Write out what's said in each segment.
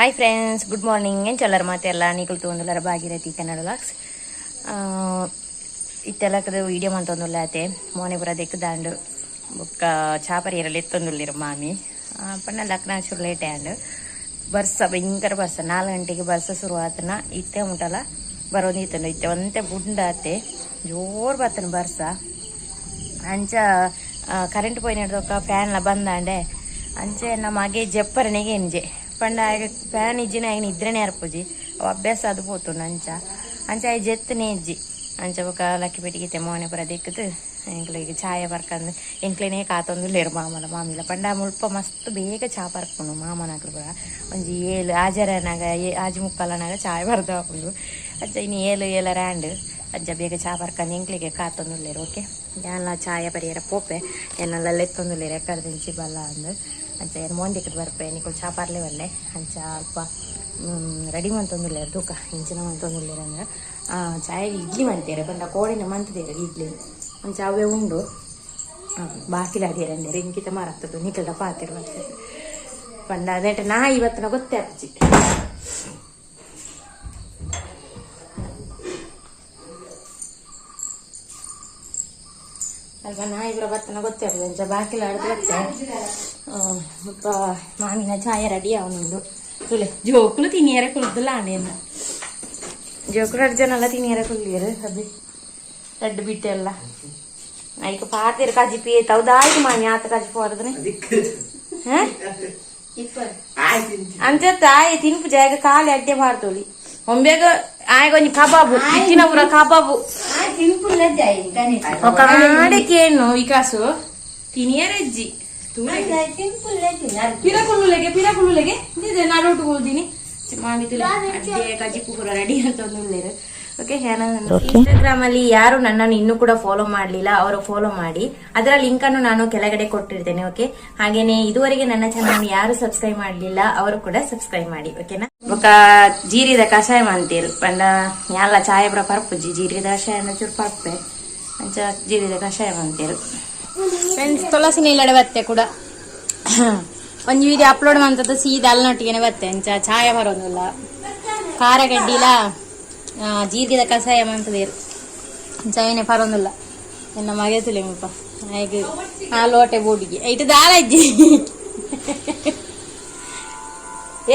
Hi friends, good morning. ಏನು ಚಲ್ಲರ ಮಾತೆಲ್ಲ ನೀಕಲು ತೊಂದಲರ Bhagirathi Kannada vlogs ಇತ್ತೆಲ್ಲಕದ video ಮಂತೊಂದುಲ್ಲ ಆತೆ ಮೋನೆ ಬರೋದಕ್ಕೆ ದಾಂಡು ಬೊಕ್ಕ ಚಾಪರಿ ಎರಲು ಎತ್ತೊಂದುಲ್ಲಿರು ಮಾಮಿ ಪಣ್ಣ ಲಕ್ನ ಚೂರು ಲೇಟ್ ಆ್ಯಂಡ್ ಬರ್ಸ ಭಯಂಕರ ಬರ್ಸ 4 ಗಂಟೆಗೆ ಬರ್ಸ ಶುರು ಆತನ ಇತ್ತೆ ಉಂಟಲ್ಲ ಬರೋದು ಇತ್ತಂಡು ಇತ್ತೆ ಒಂತೆ ಬುಂಡ ಆತೆ ಜೋರು ಬರ್ತನ ಬರ್ಸ ಅಂಚ ಕರೆಂಟ್ ಪೋಯಿನ ಹಿಡ್ದೊಕ್ಕ ಫ್ಯಾನ್ಲ ಬಂದಾಂಡೆ ಅಂಚೆ ನಮ್ಮ ಮಗೆ ಜಪ್ಪರನೆಗೆ ಎಂಜೆ ಪಂಡ ಫ್ಯಾನ್ ಇಜ್ಜಿನ ಆಯ್ನ ಇದ್ರೇನೆ ಅರ್ಪುಜಿ ಅವು ಅಭ್ಯಾಸ ಅದು ಪೋತುಂಡು ಅಂಚ ಆಯ್ ಜೆತ್ತನೇ ಇಜ್ಜಿ ಅಂಚ ಬೊಕ ಲಕ್ಕಿ ಪೆಟ್ಟಿಗೆ ಮೋನೆ ಪುರ ದಿಕ್ಕದು ಎಂಕ್ಲಿಗೆ ಚಾಯ ಬರ್ಕಂದು ಎಂಕ್ಲೇನೇ ಕಾತೊಂದು ಲೇರು ಮಾಮಿಲ ಪಂಡ ಮುಲ್ಪ ಮಸ್ತ್ ಬೇಗ ಚಾ ಬರ್ಕೊಂಡು ಮಾಮನಾಗ್ಲು ಪುರ ಒಂಜಿ ಏಳು ಆಜರನಾಗ ಆಜಿ ಮುಕ್ಕಲನಾಗ ಚಾಯ್ ಬರ್ದು ಹಾಕೊಂಡು ಅಜ್ಜ ಇನ್ನು ಏಳು ರ್ಯಾಂಡ್ ಅಜ್ಜ ಬೇಗ ಚಾ ಬರ್ಕೊಂಡು ಎಂಕ್ಲಿಗೆ ಕಾತೊಂದು ಲೇರು ಓಕೆ ಎಲ್ಲ ಚಾಯ ಪರಿಯರ ಪೋಪೆ ಎನ್ನೆಲ್ಲ ಎತ್ತೊಂದು ಲೇರು ಎಕ್ಕರ್ದಿಂಚಿ ಬಲ್ಲ ಅಂದು ಅಂಚ ಏನು ಮೋಂದಿಕ್ಕದು ಬರ್ಪೆ ನಿಕ್ಕಳು ಚಾ ಪಾರ್ಲೆ ಬಲ್ಲೆ ಅಂಚ ಅಲ್ಪ ರೆಡಿ ಮಂತೊಂದುಲ್ಲೇರು ತೂಕ ಇಂಚಿನ ಮಂತೊಂದುಲ್ಲೇರು ಅಂದ್ರೆ ಚಾಯ್ ಇಡ್ಲಿ ಮಾಡ್ತಾರೆ ಬಂದ ಕೋಳಿನ ಮಂತದೇರ ಇಡ್ಲಿ ಅಂಚ ಅವೇ ಉಂಡು ಬಾಕಿಲ ಅಡಿಯರಂಡೆ ರಿಂಕಿತ ಮಾರಾಗ್ತದೆ ನಿಕ್ಕಲ್ದ ಪಾತಿರು ಬರ್ತದೆ ಪಂಡ ಅದೇಟ ನಾ ಇವತ್ತಿನ ಗೊತ್ತೇ ಅಪ್ಪಿ ಅಲ್ವಾ ನಾ ಇವರ ಬರ್ತನ ಗೊತ್ತೇ ಆಗ್ತದೆ ಅಂಚ ಬಾಕಿಲ ಆಡ್ದು ಬರ್ತೇ ಮುಲ್ಪ ಮಾಮಿನ ಚಾಯ ರೆಡಿ ಅವನುಂಡು ತುಲೆ ಜೋಕುಲು ತಿನಿಯರ ಕುಲ್ದಲ್ಲ ಆಣೆಯನ್ನು ಜೋಕುಲು 2 ಜನ ಎಲ್ಲ ತಿನಿಯರ ಕುಲ್ಲಿಯರು ಅಬ್ಬಿ ರೆಡ್ ಬಿಟ್ಟೆಲ್ಲ ಐಕ ಪಾತಿರು ಕಜಿ ಪೀತಾವು ದಾಯಿಗೆ ಮಾಮಿ ಆತ ಕಜಿ ಪೋರದ್ರೆ ಅಂಚತ್ತ ಆಯ್ ತಿನ್ಪು ಜಾಗ ಖಾಲಿ ಅಡ್ಡೆ ಮಾಡ್ತೋಳಿ ಒಂಬೇಗ ಆಯ್ಗೊಂದು ಕಬಾಬು ಇಚ್ಚಿನ ಪುರ ಕಬಾಬು ఒక ఆడకేను వికాసు తినేరజ్జి పిరకుళ్ళులేగే ఇదే నా రోటు కూల్దిని ಮಾಮಿತುಲೆ ಅಡ್ಡೆ ಕಜಿಪು ಪುರ ರೆಡಿ ಅಂತ ಒಂದುಲ್ಲೇರು ಓಕೆ ಇನ್ಸ್ಟಾಗ್ರಾಮ್ ಅಲ್ಲಿ ಯಾರು ನನ್ನನ್ನು ಇನ್ನೂ ಕೂಡ ಫಾಲೋ ಮಾಡ್ಲಿಲ್ಲ ಅವರು ಫಾಲೋ ಮಾಡಿ ಅದರ ಲಿಂಕ್ ಅನ್ನು ನಾನು ಕೆಳಗಡೆ ಕೊಟ್ಟಿರ್ತೇನೆ ಓಕೆ ಹಾಗೇನೆ ಇದುವರೆಗೆ ನನ್ನ ಚಾನಲ್ ಯಾರು ಸಬ್ಸ್ಕ್ರೈಬ್ ಮಾಡ್ಲಿಲ್ಲ ಅವರು ಕೂಡ ಸಬ್ಸ್ಕ್ರೈಬ್ ಮಾಡಿ ಓಕೆನಾ ఒక జీరిద కషాయం అంతేరు పండ యాళ్ళ ఛాయ కూడా పరుపుజి జీరిద కషాయం ಚೂರು ಪರ್ಪೆ ಅಂಚ జీರಿದ ಕಷಾಯ ಅಂತೇರು ಫ್ರೆಂಡ್ಸ್ ತುಳಸಿ ನೀಲಡೆ ಬತ್ತೆ ಕೂಡ ಒಂದು ವಿಡಿಯೋ ಅಪ್ಲೋಡ್ ಮಾಡ್ತದ ಸೀದಾ ಅಲ್ಲನೊಟ್ಟಿಗೆ ಬತ್ತೆ ಅಂಚ ಛಾಯ ಬರೋದಿಲ್ಲ ಖಾರ ಗಡ್ಡಿಲ ಜೀರಿಗೆದ ಕಷಾಯ ಅಂತದೇರು ಅಂಚ ಏನೇ ಪರೋದಿಲ್ಲ ಎನ್ನ ಮಗೆ ತುಲೆ ಮುಪ್ಪ ಹಾಗೆ ಆ ಲೋಟೆ ಬೋಡಿಗೆ ಐಟು ದಾರ ಇಜ್ಜಿ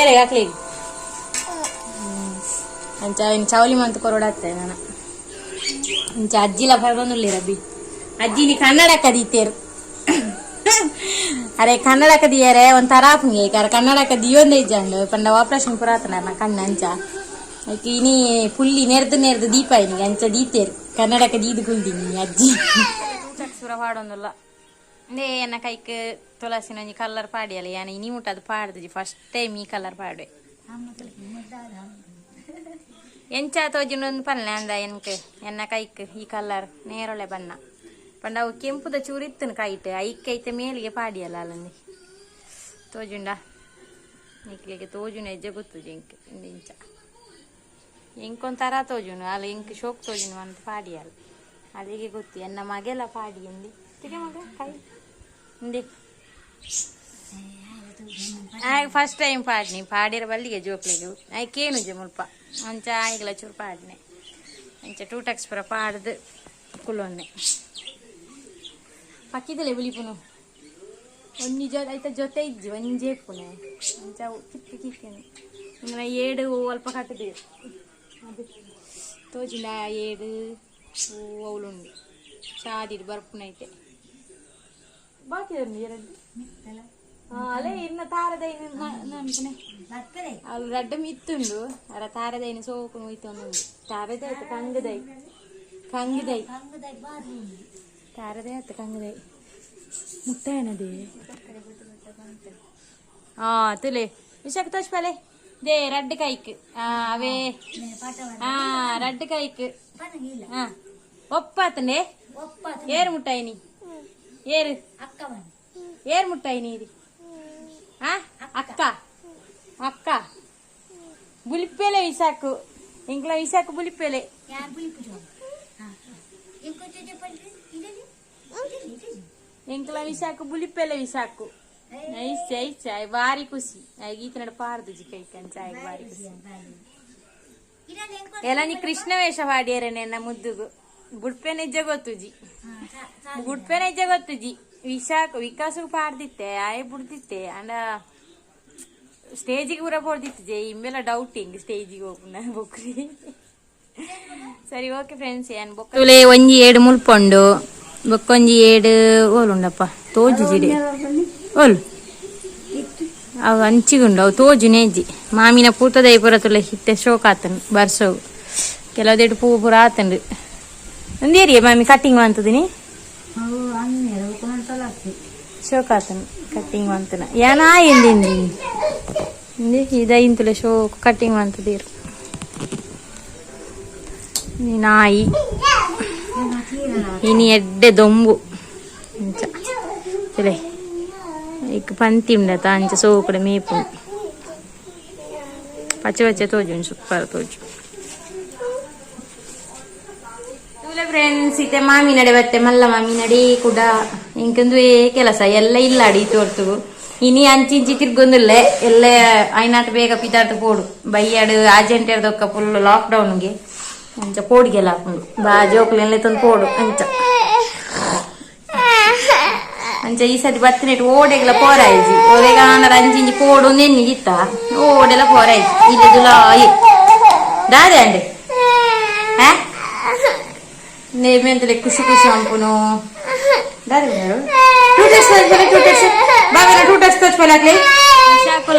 ಏರೆ ಹಾಕ್ಲಿ ಅಂಚ ಇನ್ನು ಚವಲಿ ಮಂತ್ ಕೊರಡತ್ತೆ ನಾನು ಅಂಚ ಅಜ್ಜಿಲ ಬರೋದಿಲ್ಲ ರಬ್ಬಿ ಅಜ್ಜಿನಿ ಕನ್ನಡಕ್ಕ ದೀತೇರು ಅರೆ ಕನ್ನಡಕ್ಕ ದಿಯರೆ ಒಂಥರ ಪುಂಗೆ ಕನ್ನಡಕ್ಕ ದಿಯೊಂದೇ ಇಜ್ಜಂಡು ಪಂಡ ಆಪರೇಷನ್ ಪುರಾತನ ನಾ ಕಣ್ಣ ಅಂಚ ಐತಿ ಇನಿ ಫುಲ್ಲಿ ನೆರ್ದು ದೀಪ ಇನಿಗೆ ಅಂಚ ದೀತೇರು ಕನ್ನಡಕ್ಕ ದೀದು ಕುಲ್ದಿನಿ ಅಜ್ಜಿ ಸುರ ಪಾಡೊಂದಿಲ್ಲ ನೇ ಎನ್ನ ಕೈಕ್ ತುಳಸಿನ ಒಂಜಿ ಕಲರ್ ಪಾಡಿಯಲ್ಲ ಯಾನ ಇನಿ ಮುಟ್ಟ ಅದು ಪಾಡ್ದು ಫಸ್ಟ್ ಟೈಮ್ ಈ ಕಲರ್ ಪಾಡ್ವೆ ಎಂಚ ತೋಜಿನೊಂದು ಪಲ್ಲೆ ಅಂದ ಎನ್ಕ್ ಎನ್ನ ಕೈಕ್ ಈ ಕಲರ್ ನೇರಳೆ ಬಣ್ಣ ಪಂಡ ಅವು ಕೆಂಪುದ ಚೂರಿತ್ತನು ಕೈಟ್ ಐಕೈತೆ ಮೇಲಿಗೆ ಪಾಡಿಯಲ್ಲ ಅಲ್ಲಂದಿ ತೋಜುಂಡ ನಿಕ್ಲಿಗೆ ತೋಜುನ ಹೆಜ್ಜೆ ಗೊತ್ತುಜು ಇಂಚ ಎಂಕೊಂಥರ ತೋಜುನು ಅಲ್ಲ ಎಂಕ್ ಶೋಕ್ ತೋಜುನು ಅಂತ ಪಾಡಿಯಲ್ಲ ಅಲ್ಲಿಗೆ ಗೊತ್ತು ಎನ್ನ ಮಗೆಲ್ಲ ಪಾಡಿ ಎಂದಿ ತಿಗೆ ಮಗ ಕೈ ಹಿಂದೆ ಫಸ್ಟ್ ಟೈಮ್ ಪಾಡ್ನಿ ಪಾಡಿರ ಬಲ್ಲಿಗೆ ಜೋಕ್ಲಿಗೆ ಆಯ್ಕೇನು ಜೆ ಮುಲ್ಪ ಅಂಚ ಆಯ್ಗಲ ಚೂರು ಪಾಡ್ನೆ ಅಂಚ 2 ಟಕ್ಸ್ ಪುರ ಪಾಡ್ದು ಕುಲೊನ್ನೆ ಪಕ್ಕಿದಲೆ ಬುಲಿಪುನು ಒಂಜಿ ಜೊತೆ ಇಜ್ಜಿ ಒಂಜೇ ಪುನೆ ಅಂಚ ಕಿಕ್ಕೇನು ಇಂಗನ 7 ಅಲ್ಪ ಕಟ್ಟದೇವು ಅದು ತೋಜಿನ 7 ಅವಳುಂಡು ಚಾದಿಡು ಬರ್ಪುನೈತೆ ಬಾಕಿ ಎರಡು ಅಲೆ ಇನ್ನ ತಾರದೈನ ಅಲ್ಲಿ ರಡ್ಡ ಮಿತ್ತುಂಡು ಅರ ತಾರದೈನ ಸೋಕುನು ಇತ್ತೊಂದು ತಾರದಾಯ್ತು ಕಂಗದೈ ತಾರದೇ ಆಯ್ತು ಕಂಗದೈ ಮುಟ್ಟನದೇ ತುಲೆ ವಿಷಕ್ ತೋಚ್ಪಲೆ ದೇ ರಡ್ಡ ಕೈಕ್ ಅವೇ ರಡ್ಡ ಕೈಕ್ ಒಪ್ಪಾತಂಡೆ ಏರು ಮುಟ್ಟಾಯಿನಿ ಏರು ಏರು ಮುಟ್ಟಾಯಿನಿ ಇದು ಅಕ್ಕ ಬುಲಿಪೇಲೆ ವಿಸಾಕು ಇಂಕ್ಲ ವಿಸಾಕು ಬುಲಿಪೇಲೆ ಇಂಕ್ಲ ವಿಸಾಕು ಬುಲಿಪೇಲೆ ವಿಸಾಕು ಐಸ್ ಬಾರಿ ಖುಷಿ ಈತನ ಪಾರ್ದು ಕೈ ಕಂಚಾಯ ಬಾರಿ ಖುಷಿ ಎಲ್ಲ ನೀ ಕೃಷ್ಣ ವೇಷ ಹಾಡ್ಯಾರ ನನ್ನ ಮುದ್ದುಗು ಬುಡ್ಪೆ ನಿಜ ಗೊತ್ತುಜಿ ಬುಡ್ಪೆ ನಿಜ ಗೊತ್ತುಜಿ ವಿಕಾಸು ಪಾಡ್ದಿತ್ತೆ ಆಯ್ ಬಿಡ್ತಿತ್ತೆ ಅಂಡ ಸ್ಟೇಜಿಗೆ ಪೂರ ಪೋಡ್ದಿತ್ತೆ ಇಮ್ಮೆಲ್ಲ ಡೌಟಿಂಗ್ ಸ್ಟೇಜಿಗೆ ಹೋಗ್ನ ಬೊಕ್ರಿ ಸರಿ ಓಕೆ ಫ್ರೆಂಡ್ಸ್ ಏನ್ ಬೊಕ್ಕಲೆ ಒಂಜಿ ಏಡು ಮುಲ್ಪೊಂಡು ಬೊಕ್ಕೊಂಜಿ ಏಡು ಓಲುಂಡಪ್ಪ ತೋಜು ಜಿಡೆ ಓಲು ಅವು ಹಂಚಿಗುಂಡು ಅವು ತೋಜು ನೇಜಿ ಮಾಮಿನ ಪೂತದೈ ಪುರ ತುಲೆ ಹಿತ್ತೆ ಶೋಕ್ ಆತನು ಬರ್ಸವು ಕೆಲವುದೇಟು ಪೂ ಪೂರ ಆತಂಡು ಒಂದೇರಿಯ ಮಾಮಿ ಕಟ್ಟಿಂಗ್ ಅಂತದಿನಿ ಶೋಕ್ ಆತನು ಕಟ್ಟಿಂಗ್ ಅಂತನ ಏನಾ ಎಂದಿಂದಿ ಇದೈಂತುಲೆ ಶೋಕ್ ಕಟ್ಟಿಂಗ್ ಅಂತದೀರು ನಾಯಿ ಇನಿ ಎಡ್ಡೆ ದೊಂಬು ಅಂಚ ಇಕ್ ಪಂತಿ ಉಂಡತ ಅಂಚ ಸೋಕಡೆ ಮೇಪು ಪಚ್ಚೆ ಪಚ್ಚೆ ತೋಜು ಸೂಪರ್ ತೋಜು ಫ್ರೆಂಡ್ಸ್ ಇತ್ತೆ ಮಾಮಿ ನಡೆ ಬತ್ತೆ ಮಲ್ಲ ಮಾಮಿ ನಡಿ ಕೂಡ ಇಂಕೊಂದು ಕೆಲಸ ಎಲ್ಲ ಇಲ್ಲ ಅಡಿ ತೋರ್ತು ಇನಿ ಅಂಚಿ ತಿರ್ಗೊಂದಿಲ್ಲ ಎಲ್ಲ ಐನಾಟ ಬೇಗ ಪಿತಾಟ ಪೋಡು ಬೈಯಾಡು ಆಜೆಂಟ್ ಇರ್ದೊಕ್ಕ ಫುಲ್ ಲಾಕ್ ಡೌನ್ಗೆ ಅಂಚ ಪೋಡಿಗೆಲ್ಲ ಹಾಕೊಂಡು ಬಾ ಜೋಕ್ಲೆಲ್ಲ ತಂದು ಪೋಡು ಅಂಚ ಅಂಚ ಈ ಸತಿ ಬತ್ತಿನೆಟ್ಟು ಓಡೆಗೆಲ್ಲ ಪೋರಾಯ್ಜಿ ಓಡೆಗ ಆನರ ಅಂಚಿ ಪೋಡು ನೆನ್ನಿಗಿತ್ತ ಓಡೆಲ್ಲ ಪೋರಾಯ್ಜಿ ಇಲ್ಲ ಜುಲಾಯಿ ದಾದೆ ಅಂಡೆ ನೇಮೆಂತಲೇ ಖುಷಿ ಖುಷಿ ಅಂಪುನು ದಾದೆ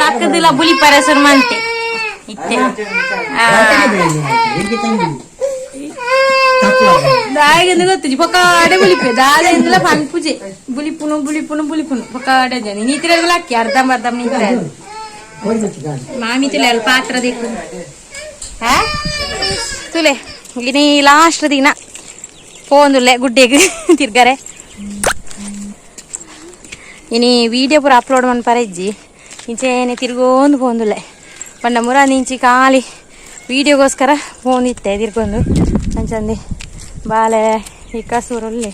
ಅಕ್ಕದಿಲ್ಲ ಬುಲಿ ಪರಸರ್ ಮಂತೆ ಇತ್ತೆ ದಾಯಿಗೆ ಗೊತ್ತಿಜಿ ಪೊಕ್ಕಾಡೆ ಬುಲಿಪೆ ದಾದ ಪಂಪುಜೆ ಬುಲಿಪುನು ಪೊಕ್ಕಾಡೆ ಜನ ನೀತಿರಲ್ಲ ಅಕ್ಕಿ ಅರ್ಧಂಬರ್ಧ ನಿಂತ ಮಾಮಿ ತುಲೆ ಅಲ್ಲಿ ಪಾತ್ರ ದಿಕ್ಕು ತುಲೆ ಇನಿ ಲಾಸ್ಟ್ ದಿನ ಪೋಂದುಲ್ಲೆ ಗುಡ್ಡೆಗೆ ತಿರ್ಗಾರೆ ಇನಿ ವಿಡಿಯೋ ಪೂರ ಅಪ್ಲೋಡ್ ಮಾಡಿ ಪರಜ್ಜಿ ಇಂಚೇನೆ ತಿರ್ಗೊಂದು ಪೋಂದುಲ್ಲೆ ಪಂಡ ಮುರ ನಿಂಚಿ ಖಾಲಿ ವಿಡಿಯೋಗೋಸ್ಕರ ಪೋಂದಿತ್ತೆ ತಿರ್ಗೊಂಡು ಅಂಚಂದಿ ಬಾಲೆ ವಿಕಾಸೂರಲ್ಲಿ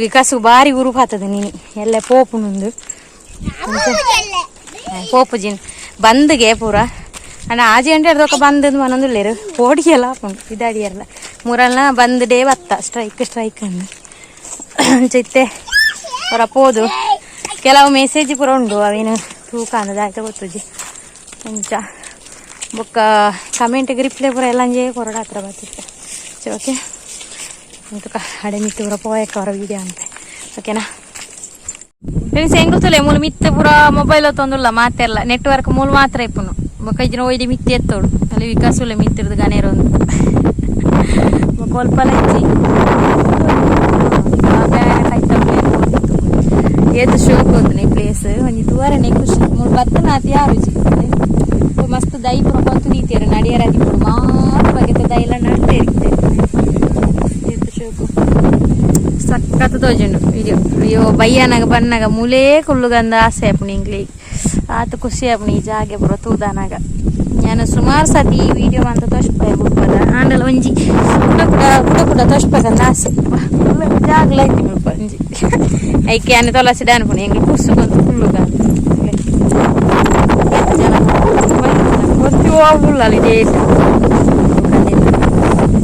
ವಿಕಾಸು ಬಾರಿ ಉರುಪು ಆತದ ನೀನು ಎಲ್ಲ ಪೋಪುನುಂದು ಪೋಪು ಜಿನ್ ಬಂದ್ಗೆ ಪೂರ ಅಣ್ಣ ಆಜಿ ಗಂಟೆ ಹಿಡ್ದೊಕ್ಕ ಬಂದದ್ದು ಮನೊಂದುಲ್ಲೇರು ಓಡಿಯಲ್ಲ ಹಾಕೊಂಡು ಇದಾಡಿಯಲ್ಲ ಮೂರಲ್ನ ಬಂದ್ ಡೇ ಬತ್ತ ಸ್ಟ್ರೈಕ್ ಅಂದು ಅಂಚಿತ್ತೆ ಹೊರ ಪೋದು ಕೆಲವು ಮೆಸೇಜ್ ಪೂರ ಉಂಡು ಅವೇನು ತೂಕ ಅಂದದ ಆಯ್ತಾ ಗೊತ್ತುಜಿ ಅಂಚ ಬೊಕ್ಕ ಕಮೆಂಟ್ಗೆ ರಿಪ್ಲೈ ಪೂರ ಎಲ್ಲ ಅಂಜೇ ಕೊರಡ ಹತ್ರ ಬರ್ತಿತ್ತೆ ಓಕೆ ಅಂತಕ ಅಡೆ ಮಿತ್ತು ಪೂರ ಪೋಯಕ್ಕ ಅವರ ವಿಡಿಯೋ ಅಂತ ಓಕೆನಾ ಫ್ರೆಂಡ್ಸ್ ಹೆಂಗ್ ಗೊತ್ತಲ್ಲ ಮೂಲ ಮಿತ್ತೆ ಪೂರ ಮೊಬೈಲ್ ತೊಂದಿಲ್ಲ ಮಾತೆಲ್ಲ ನೆಟ್ವರ್ಕ್ ಮೂಲ ಮಾತ್ರ ಇಪ್ಪನು ಕೈಜಿನ ಒಯ್ದು ಮಿತ್ತಿ ಎತ್ತೋಡು ಅಲ್ಲಿ ವಿಕಾಸುಲ್ಲ ಮಿತ್ತಿರೋದು ಗನೇರೊಂದು ಕೊಲ್ಪಲ ಹೆಚ್ಚಿ ಏದು ಶೋಕ್ ಹೋಗ್ತಾನೆ ಪ್ಲೇಸ್ ಒಂದು ದೂರನೇ ಖುಷಿ ಮೂರು ಬತ್ತ ನಾತಿ ಯಾರುಜಿ ಮಸ್ತ್ ದೈ ಪುರ ಬಂತು ನೀತಿಯರು ನಡಿಯರಾದಿ ಪುರ ಮಾತ್ರ ಬಗ್ಗೆ ದೈಲ ನಡ್ತೇರಿದ್ದೆ ಏದು ಶೋಕು ಸಕ್ಕತ್ತು ತೋಜುಂಡು ವಿಡಿಯೋ ಅಯ್ಯೋ ಬಯ್ಯನಾಗ ಬಣ್ಣಾಗ ಮುಲೇ ಕುಳ್ಳುಗಂದ ಆಸೆ ಆಪುಣಿ ಇಂಗ್ಲಿ ಆತ ಖುಷಿ ಆಪುಣಿ ಈ ಜಾಗೆ ಬರೋ ತೂದಾನಾಗ ನಾನು ಸುಮಾರು ಸತಿ ಈ ವಿಡಿಯೋ ಅಂತ ತೋರಿಸ್ಪಾಯ ಬಿಡ್ಪದ ಆಂಡಲ ಒಂಜಿ ಕೂಡ ತೋರಿಸ್ಬೇಕಂದ ಆಸೆ ಜಾಗ್ಲ ಐತಿ ಬಿಡ್ಪ ಒಂಜಿ ಐಕೆ ಅನ್ನ ತೊಲಸಿ ಅನ್ಪುಣಿ ಹೆಂಗೆ ಕುರ್ಸು ಬಂತು ಕುಳ್ಳುಗ ಫುಲ್ಲಲ್ಲಿ ಡೇಟ್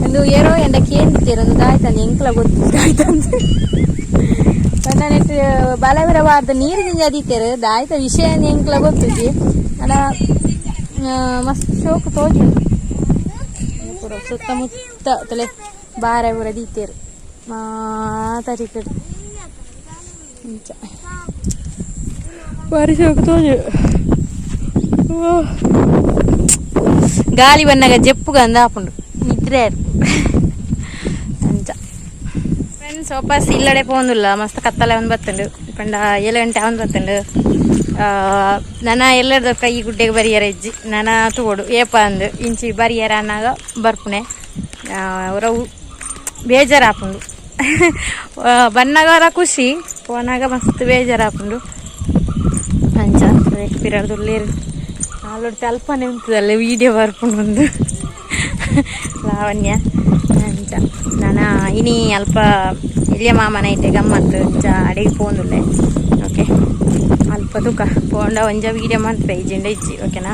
ಒಂದು ಏರೋ ಎಂಡ ಕೇಂದ್ರೊಂದು ದಾಯ್ತಾನೆ ಎಂಕ್ಲ ಗೊತ್ತಾಯ್ತಂತ ನೆಟ್ಟು ಬಲವಿರಬಾರ್ದು ನೀರಿನಿಂದ ಅದಿತ್ತೇರು ದಾಯ್ತ ವಿಷಯ ಎಂಕ್ಲ ಗೊತ್ತಿದ್ದಿ ಅಲ್ಲ ಮಸ್ತ್ ಶೋಕ್ ತೋಜಿ ಪೂರ ಸುತ್ತಮುತ್ತ ತಲೆ ಬಾರ ಪೂರ ದೀತೇರು ಮಾತಾಡಿ ಕಡೆ ಬಾರಿ ಶೋಕ್ ತೋಜು ಗಾಳಿ ಬನ್ನಾಗ ಜಪ್ಪುಗ ಅಂದ ಹಾಪುಂಡು ನಿದ್ರೆ ಅಂಚ ಫ್ರೆಂಡ್ಸ್ ವಾಪಸ್ ಇಲ್ಲಡೆ ಪೋಂದುಲ್ಲ ಮಸ್ತ್ ಕತ್ತಲೆ ಒಂದು ಬತ್ತಂಡು ಪಂಡ 7 ಗಂಟೆ ಒಂದು ಬತ್ತಂಡು ನನ್ನ ಎಲ್ಲರದ್ದು ಕೈ ಗುಡ್ಡೆಗೆ ಬರಿಯಾರ ಇಜ್ಜಿ ನನ್ನ ತಗೋಡು ಏಪ ಅಂದು ಇಂಚಿ ಬರಿಯಾರ ಅನ್ನಾಗ ಬರ್ಪುಣೆ ಅವ್ರವು ಬೇಜಾರು ಹಾಪುಂಡು ಬನ್ನಾಗರ ಖುಷಿ ಪೋನಾಗ ಮಸ್ತ್ ಬೇಜಾರು ಹಾಪುಂಡು ಅಂಚ ಪಿರಡ್ದುಲ್ಲೇರು ನಾಲ್ಕು ತಲ್ಪನೆ ಉಂಟದಲ್ಲ ವೀಡಿಯೋ ಬರ್ಪುಂಡು ಒಂದು ಲಾವಣ್ಯ ಅಂಚ ನಾನು ಇನಿ ಅಲ್ಪ ಇಲ್ಲಿಯ ಮಾಮನ ಐತೆ ಗಮ್ಮತ್ತು ಅಂಚ ಅಡಿಗೆ ಪೋಂದುಲ್ಲೆ ಓಕೆ ಮಲ್ಪ ತುಕ ಪೋಂಡ ಒಂಜ ವೀಡಿಯೋ ಮಾಡ್ತಾ ಇಜ್ಜಿಂಡ ಇಜ್ಜಿ ಓಕೆನಾ.